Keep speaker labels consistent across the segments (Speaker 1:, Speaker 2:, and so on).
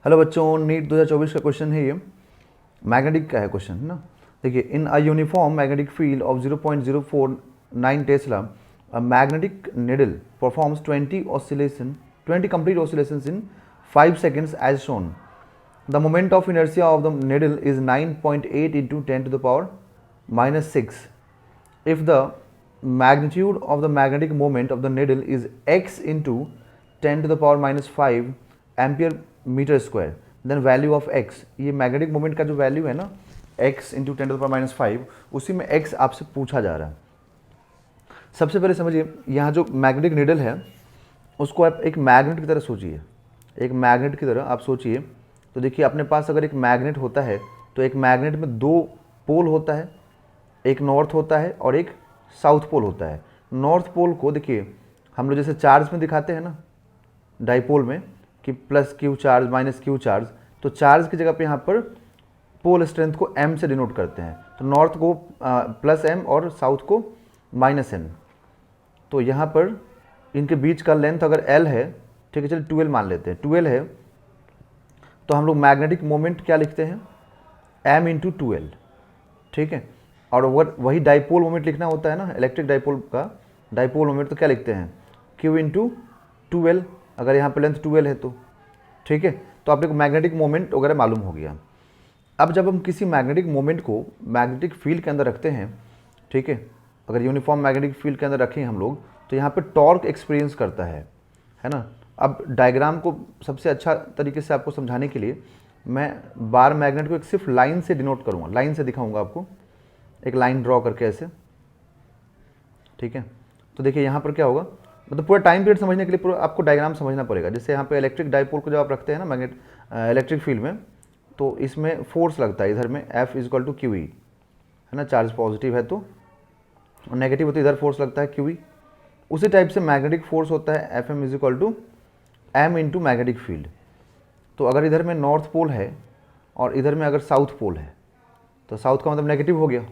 Speaker 1: Hello बच्चों, NEET 2024 का question है ये। मैग्नेटिक का है क्वेश्चन, है ना। देखिए, in a uniform magnetic field of 0.049 tesla a magnetic needle performs 20 complete oscillations in 5 seconds as shown. The moment of inertia of the needle is 9.8 into 10 to the power minus 6. If the magnitude of the magnetic moment of the needle is x into 10 to the power minus 5 ampere metre square, then value of x, ये magnetic moment का जो value है ना, x into 10 to the power minus 5, उसी में x आपसे पूछा जा रहा है। सबसे पहले समझिए, यहाँ जो मैग्नेटिक निडल है उसको आप एक मैग्नेट की तरह सोचिए। एक मैग्नेट की तरह आप सोचिए। तो देखिए, अपने पास अगर एक मैग्नेट होता है तो एक मैग्नेट में दो पोल होता है, एक नॉर्थ होता है और एक साउथ पोल होता है। नॉर्थ पोल को देखिए हम लोग जैसे चार्ज में दिखाते हैं ना, डाइपोल में, कि plus Q charge minus Q charge, तो चार्ज की जगह पे यहाँ पर पोल स्ट्रेंथ को m से डिनोट करते हैं। तो नॉर्थ को प्लस m और साउथ को माइनस n। तो यहाँ पर इनके बीच का लेंथ अगर l है, ठीक है, चलिए 12 मान लेते हैं, 12 है, तो हम लोग मैग्नेटिक मोमेंट क्या लिखते हैं, m इंटू 12, ठीक है। और वही डाइपोल मोमेंट लिखना होता है ना, इलेक्ट्रिक डाइपोल का डाइपोल मोमेंट, तो क्या लिखते हैं, q इंटू 12, अगर यहाँ पे लेंथ 12 है तो, ठीक है। तो आपने को मैग्नेटिक मोमेंट वगैरह मालूम हो गया। अब जब हम किसी मैग्नेटिक मोमेंट को मैग्नेटिक फील्ड के अंदर रखते हैं, ठीक है, अगर यूनिफॉर्म मैग्नेटिक फील्ड के अंदर रखें हम लोग, तो यहाँ पे टॉर्क एक्सपीरियंस करता है ना। अब डायग्राम को सबसे अच्छा तरीके से आपको समझाने के लिए मैं बार मैग्नेट को एक सिर्फ लाइन से डिनोट करूँगा, लाइन से दिखाऊँगा आपको, एक लाइन ड्रॉ करके ऐसे, ठीक है। तो देखिए यहाँ पर क्या होगा, मतलब पूरा टाइम पीरियड समझने के लिए पूरा आपको डायग्राम समझना पड़ेगा। जैसे यहाँ पे इलेक्ट्रिक डाइपोल को जब आप रखते हैं ना मैग्नेट इलेक्ट्रिक फील्ड में, तो इसमें फोर्स लगता है इधर में F is equal to q E, है ना, चार्ज पॉजिटिव है तो, और नेगेटिव हो तो इधर फोर्स लगता है क्यू ई। उसी टाइप से मैग्नेटिक फोर्स होता है F M is equal to M into magnetic field. तो अगर इधर में नॉर्थ पोल है और इधर में अगर साउथ पोल है, तो साउथ का मतलब नेगेटिव हो गया,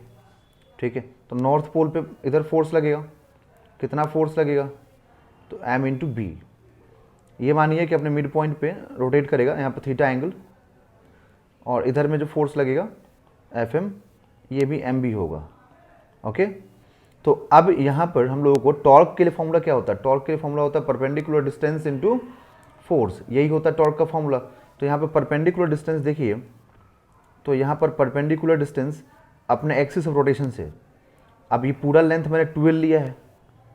Speaker 1: ठीक है। तो नॉर्थ पोल पे इधर फोर्स लगेगा, कितना फोर्स लगेगा, तो m इंटू बी। ये मानिए कि अपने मिड पॉइंट पे रोटेट करेगा यहाँ पर थीटा एंगल, और इधर में जो फोर्स लगेगा एफ एम, ये भी एम बी होगा, ओके। तो अब यहाँ पर हम लोगों को टॉर्क के लिए फॉर्मूला क्या होता है, टॉर्क के लिए फॉर्मूला होता है परपेंडिकुलर डिस्टेंस इनटू फोर्स, यही होता है टॉर्क का फॉर्मूला। तो यहाँ पर परपेंडिकुलर डिस्टेंस देखिए, तो यहाँ पर परपेंडिकुलर डिस्टेंस अपने एक्सिस ऑफ रोटेशन से, अब ये पूरा लेंथ मैंने 12 लिया है,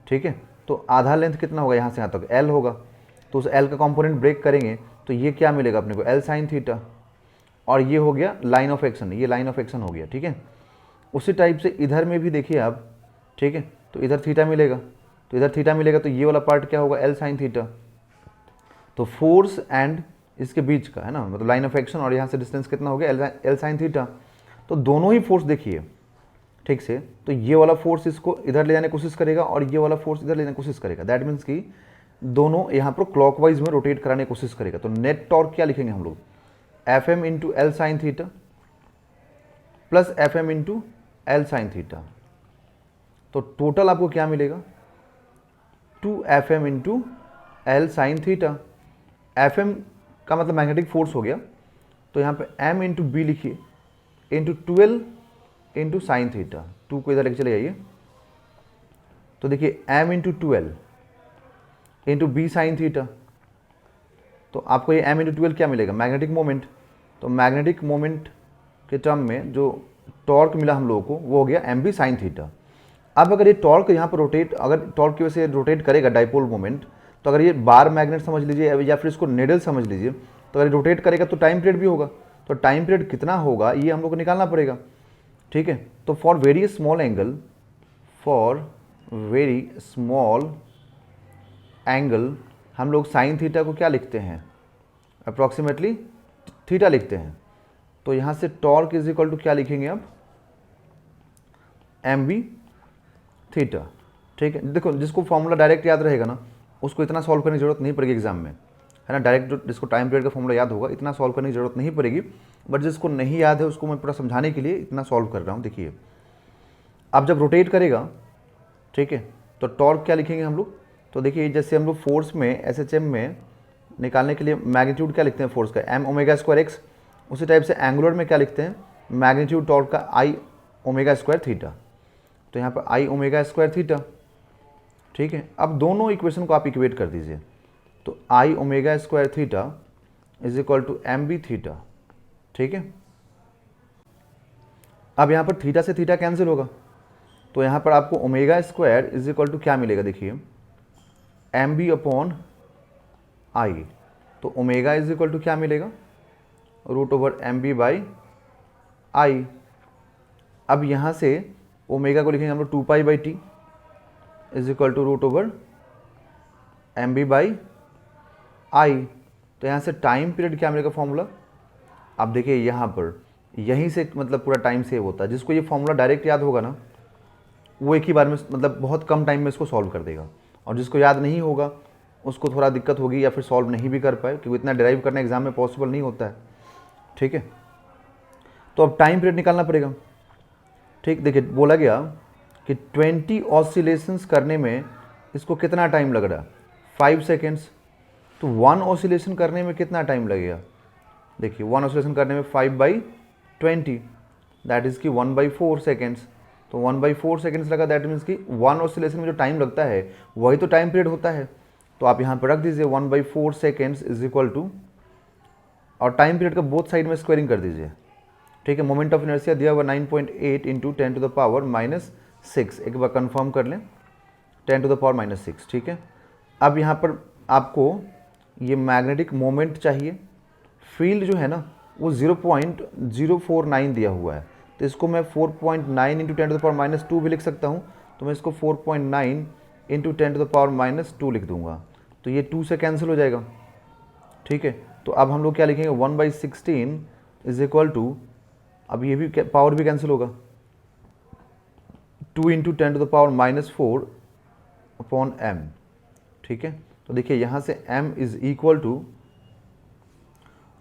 Speaker 1: ठीक है, तो आधा लेंथ कितना होगा यहाँ से यहाँ तक, L होगा। तो उस L का कंपोनेंट ब्रेक करेंगे तो ये क्या मिलेगा अपने को, L साइन थीटा, और ये हो गया लाइन ऑफ एक्शन, ये लाइन ऑफ एक्शन हो गया, ठीक है। उसी टाइप से इधर में भी देखिए आप, ठीक है, तो इधर थीटा मिलेगा, तो इधर थीटा मिलेगा, तो ये वाला पार्ट क्या होगा, L साइन थीटा। तो फोर्स एंड इसके बीच का, है ना, मतलब लाइन ऑफ एक्शन, और यहाँ से डिस्टेंस कितना हो गया, L साइन थीटा। तो दोनों ही फोर्स देखिए ठीक से, तो ये वाला फोर्स इसको इधर ले जाने की कोशिश करेगा और ये वाला फोर्स इधर ले जाने की कोशिश करेगा। दैट मीन्स कि दोनों यहाँ पर क्लॉकवाइज में रोटेट कराने की कोशिश करेगा। तो नेट टॉर्क क्या लिखेंगे हम लोग, F M into L sine theta plus F M into L sine theta. तो टोटल आपको क्या मिलेगा, 2 F M into L sine theta. F M का मतलब मैग्नेटिक फोर्स हो गया, तो यहाँ पे एम इंटू बी लिखिए इंटू 12 इंटू साइन थीटा, 2 को इधर लेके चले जाइए। तो देखिए m into 12 into B sine theta, तो आपको ये m इंटू 12 क्या मिलेगा, मैग्नेटिक मोमेंट। तो मैग्नेटिक मोमेंट के टर्म में जो टॉर्क मिला हम लोगों को वो हो गया एम बी साइन थीटा। अब अगर ये टॉर्क यहाँ पर रोटेट, अगर टॉर्क की वजह से रोटेट करेगा डाइपोल मोमेंट, तो अगर ये बार मैग्नेट समझ लीजिए या फिर इसको निडल समझ लीजिए, तो अगर रोटेट करेगा तो टाइम पीरियड भी होगा। तो टाइम पीरियड कितना होगा ये हम लोग को निकालना पड़ेगा, ठीक है। तो फॉर वेरी स्मॉल एंगल हम लोग साइन थीटा को क्या लिखते हैं, अप्रॉक्सीमेटली थीटा लिखते हैं। तो यहाँ से टॉर्क इज इक्वल टू क्या लिखेंगे अब, एम बी थीटा, ठीक है। देखो जिसको फॉर्मूला डायरेक्ट याद रहेगा ना, उसको इतना सॉल्व करने की जरूरत नहीं पड़ेगी एग्जाम में, है ना। डायरेक्ट जिसको टाइम पीरियड का फॉर्मूला याद होगा इतना सॉल्व करने की जरूरत नहीं पड़ेगी, बट जिसको नहीं याद है उसको मैं पूरा समझाने के लिए इतना सॉल्व कर रहा हूँ। देखिए अब जब रोटेट करेगा, ठीक है, तो टॉर्क क्या लिखेंगे हम लोग, तो देखिए जैसे हम लोग फोर्स में एस एच एम में निकालने के लिए मैग्नीट्यूड क्या लिखते हैं फोर्स का, एम ओमेगा स्क्वायर एक्स। उसी टाइप से एंगुलर में क्या लिखते हैं, मैग्नीट्यूड टॉर्क का आई ओमेगा स्क्वायर थीटा। तो यहाँ पर आई ओमेगा स्क्वायर थीटा, ठीक है। अब दोनों इक्वेशन को आप इक्वेट कर दीजिए, तो I omega square theta is equal to M B theta, ठीक है। अब यहाँ पर थीटा से थीटा कैंसिल होगा, तो यहाँ पर आपको omega square is equal to क्या मिलेगा, देखिए एम बी अपॉन आई। तो ओमेगा इज इक्वल टू क्या मिलेगा, root over M B by I. अब यहाँ से ओमेगा को लिखेंगे हम लोग 2 pi by T is equal to root over M B by I. तो यहाँ से टाइम पीरियड क्या मिलेगा फॉर्मूला, आप देखिए यहाँ पर यहीं से मतलब पूरा टाइम सेव होता है। जिसको ये फॉर्मूला डायरेक्ट याद होगा ना, वो एक ही बार में मतलब बहुत कम टाइम में इसको सॉल्व कर देगा, और जिसको याद नहीं होगा उसको थोड़ा दिक्कत होगी या फिर सॉल्व नहीं भी कर पाए, क्योंकि इतना डिराइव करना एग्जाम में पॉसिबल नहीं होता है, ठीक है। तो अब टाइम पीरियड निकालना पड़ेगा, ठीक। देखिए बोला गया कि 20 ऑसिलेशंस करने में इसको कितना टाइम लग रहा है, 5 सेकेंड्स। तो 1 ऑसिलेशन करने में कितना टाइम लगेगा, देखिए 1 ऑसिलेशन करने में 5/20 दैट इज़ कि 1/4 सेकेंड्स। तो 1/4 सेकेंड्स लगा, दैट मीन्स कि 1 ऑसिलेशन में जो टाइम लगता है वही तो टाइम पीरियड होता है। तो आप यहाँ पर रख दीजिए 1/4 सेकेंड्स इज इक्वल टू, और टाइम पीरियड का बोथ साइड में स्क्वायरिंग कर दीजिए, ठीक है। मोमेंट ऑफ इनर्शिया दिया हुआ 9.8 इंटू 10⁻⁻⁶। एक बार कंफर्म कर लें, 10⁻⁻⁶, ठीक है। अब यहाँ पर आपको ये मैग्नेटिक मोमेंट चाहिए। फील्ड जो है ना वो 0.049 दिया हुआ है, तो इसको मैं 4.9 इंटू 10⁻⁻2 भी लिख सकता हूँ। तो मैं इसको 4.9 इंटू 10⁻⁻2 लिख दूंगा, तो ये 2 से कैंसिल हो जाएगा, ठीक है। तो अब हम लोग क्या लिखेंगे, 1/16 इज इक्वल टू, अब ये भी पावर भी कैंसिल होगा, 2 इंटू 10⁻⁻4 अपॉन m, ठीक है। तो देखिए यहाँ से m इज इक्वल टू,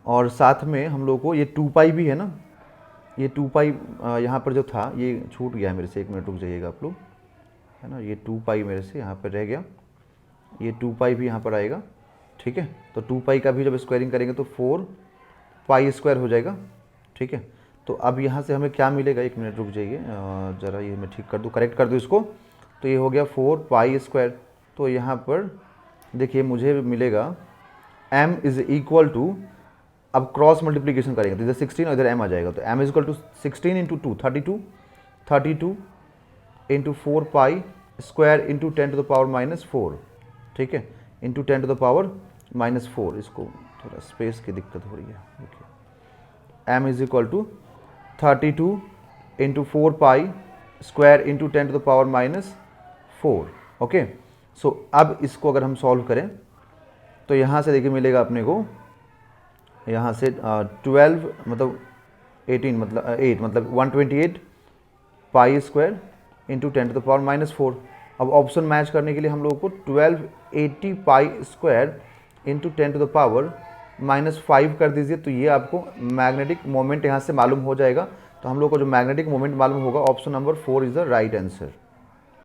Speaker 1: और साथ में हम लोग को ये 2 पाई भी है ना, ये 2 पाई यहाँ पर जो था ये छूट गया है मेरे से, 1 मिनट रुक जाइएगा आप लोग, है ना। ये 2 पाई मेरे से यहाँ पर रह गया, ये 2 पाई भी यहाँ पर आएगा, ठीक है। तो 2 पाई का भी जब स्क्वायरिंग करेंगे तो 4 पाई स्क्वायर हो जाएगा, ठीक है। तो अब यहाँ से हमें क्या मिलेगा, 1 मिनट रुक जाइए ज़रा, ये मैं ठीक कर दूँ, करेक्ट कर दूँ इसको। तो ये हो गया 4 पाई स्क्वायर। तो यहाँ पर देखिए मुझे मिलेगा m इज़ इक्वल टू, अब क्रॉस मल्टीप्लिकेशन करेंगे तो इधर 16 और इधर m आ जाएगा, तो m is equal to 16 into 2 32 into 4 pi square into 10⁻⁻4, ठीक है, इंटू 10⁻⁻4। इसको थोड़ा स्पेस की दिक्कत हो रही है, देखिए m is equal to 32 into 4 pi square into 10⁻⁻4, okay. So अब इसको अगर हम सॉल्व करें तो यहाँ से देखिए मिलेगा अपने को, यहाँ से 12 मतलब 18 मतलब 8 मतलब 128 पाई स्क्वायर इंटू 10⁻⁻4। अब ऑप्शन मैच करने के लिए हम लोग को 1280 पाई स्क्वायर इंटू 10⁻⁻5 कर दीजिए, तो ये आपको मैग्नेटिक मोमेंट यहाँ से मालूम हो जाएगा। तो हम लोग को जो मैग्नेटिक मोमेंट मालूम होगा, option number 4 is the right answer.